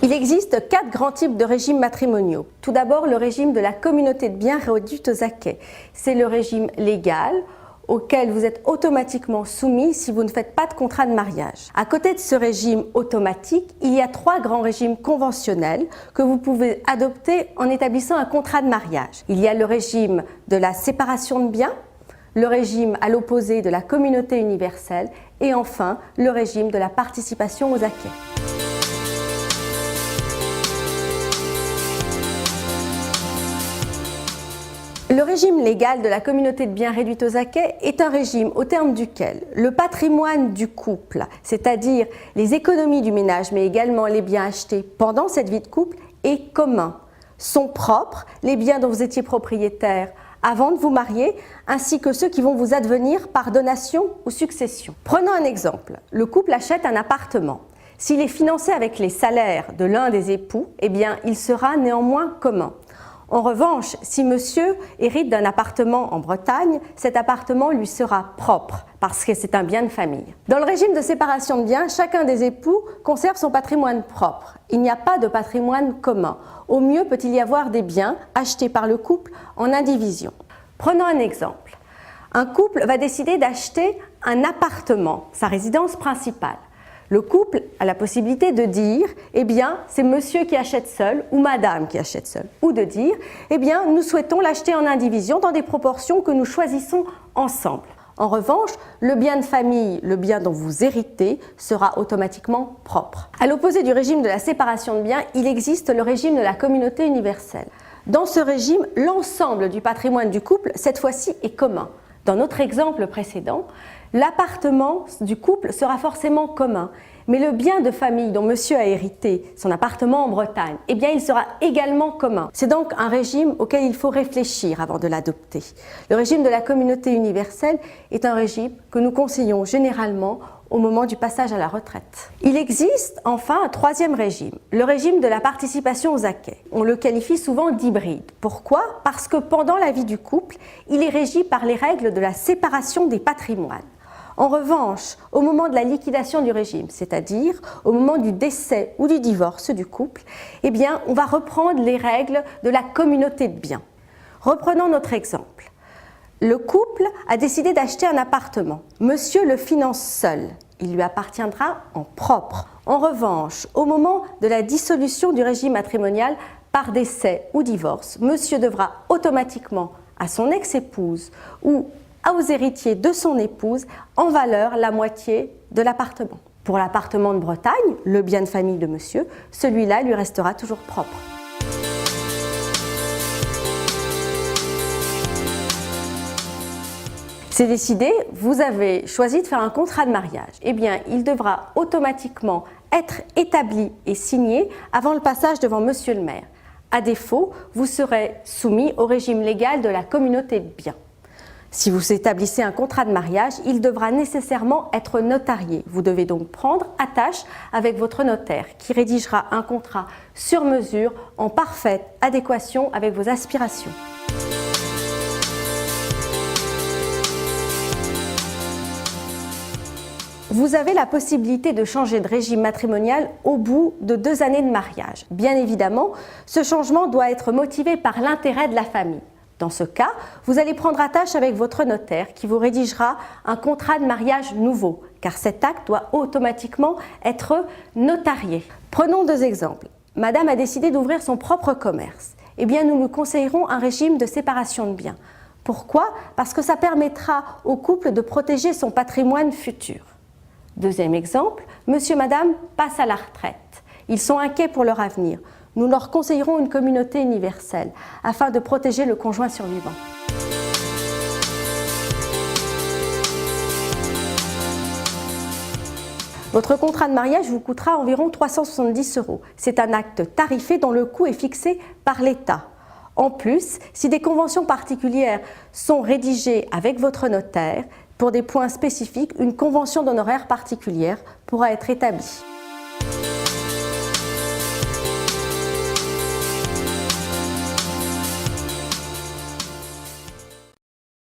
Il existe 4 grands types de régimes matrimoniaux. Tout d'abord, le régime de la communauté de biens réduit aux acquêts. C'est le régime légal auquel vous êtes automatiquement soumis si vous ne faites pas de contrat de mariage. À côté de ce régime automatique, il y a 3 grands régimes conventionnels que vous pouvez adopter en établissant un contrat de mariage. Il y a le régime de la séparation de biens, le régime à l'opposé de la communauté universelle et enfin le régime de la participation aux acquêts. Le régime légal de la communauté de biens réduite aux acquêts est un régime au terme duquel le patrimoine du couple, c'est-à-dire les économies du ménage mais également les biens achetés pendant cette vie de couple, est commun. Sont propres les biens dont vous étiez propriétaire avant de vous marier, ainsi que ceux qui vont vous advenir par donation ou succession. Prenons un exemple. Le couple achète un appartement. S'il est financé avec les salaires de l'un des époux, eh bien, il sera néanmoins commun. En revanche, si monsieur hérite d'un appartement en Bretagne, cet appartement lui sera propre parce que c'est un bien de famille. Dans le régime de séparation de biens, chacun des époux conserve son patrimoine propre. Il n'y a pas de patrimoine commun. Au mieux, peut-il y avoir des biens achetés par le couple en indivision. Prenons un exemple. Un couple va décider d'acheter un appartement, sa résidence principale. Le couple a la possibilité de dire « eh bien, c'est monsieur qui achète seul » ou « madame qui achète seul » ou de dire « eh bien, nous souhaitons l'acheter en indivision dans des proportions que nous choisissons ensemble ». En revanche, le bien de famille, le bien dont vous héritez, sera automatiquement propre. À l'opposé du régime de la séparation de biens, il existe le régime de la communauté universelle. Dans ce régime, l'ensemble du patrimoine du couple, cette fois-ci, est commun. Dans notre exemple précédent, l'appartement du couple sera forcément commun, mais le bien de famille dont monsieur a hérité, son appartement en Bretagne, eh bien il sera également commun. C'est donc un régime auquel il faut réfléchir avant de l'adopter. Le régime de la communauté universelle est un régime que nous conseillons généralement au moment du passage à la retraite. Il existe enfin un 3e régime, le régime de la participation aux acquêts. On le qualifie souvent d'hybride. Pourquoi? Parce que pendant la vie du couple, il est régi par les règles de la séparation des patrimoines. En revanche, au moment de la liquidation du régime, c'est-à-dire au moment du décès ou du divorce du couple, eh bien, on va reprendre les règles de la communauté de biens. Reprenons notre exemple. Le couple a décidé d'acheter un appartement. Monsieur le finance seul. Il lui appartiendra en propre. En revanche, au moment de la dissolution du régime matrimonial par décès ou divorce, monsieur devra automatiquement à son ex-épouse ou aux héritiers de son épouse en valeur la moitié de l'appartement. Pour l'appartement de Bretagne, le bien de famille de monsieur, celui-là lui restera toujours propre. C'est décidé, vous avez choisi de faire un contrat de mariage. Eh bien, il devra automatiquement être établi et signé avant le passage devant monsieur le maire. À défaut, vous serez soumis au régime légal de la communauté de biens. Si vous établissez un contrat de mariage, il devra nécessairement être notarié. Vous devez donc prendre attache avec votre notaire qui rédigera un contrat sur mesure en parfaite adéquation avec vos aspirations. Vous avez la possibilité de changer de régime matrimonial au bout de 2 années de mariage. Bien évidemment, ce changement doit être motivé par l'intérêt de la famille. Dans ce cas, vous allez prendre attache avec votre notaire qui vous rédigera un contrat de mariage nouveau, car cet acte doit automatiquement être notarié. Prenons 2 exemples. Madame a décidé d'ouvrir son propre commerce. Eh bien, nous lui conseillerons un régime de séparation de biens. Pourquoi? Parce que ça permettra au couple de protéger son patrimoine futur. 2e exemple, monsieur et madame passent à la retraite. Ils sont inquiets pour leur avenir. Nous leur conseillerons une communauté universelle afin de protéger le conjoint survivant. Votre contrat de mariage vous coûtera environ 370 €. C'est un acte tarifé dont le coût est fixé par l'État. En plus, si des conventions particulières sont rédigées avec votre notaire, pour des points spécifiques, une convention d'honoraires particulière pourra être établie.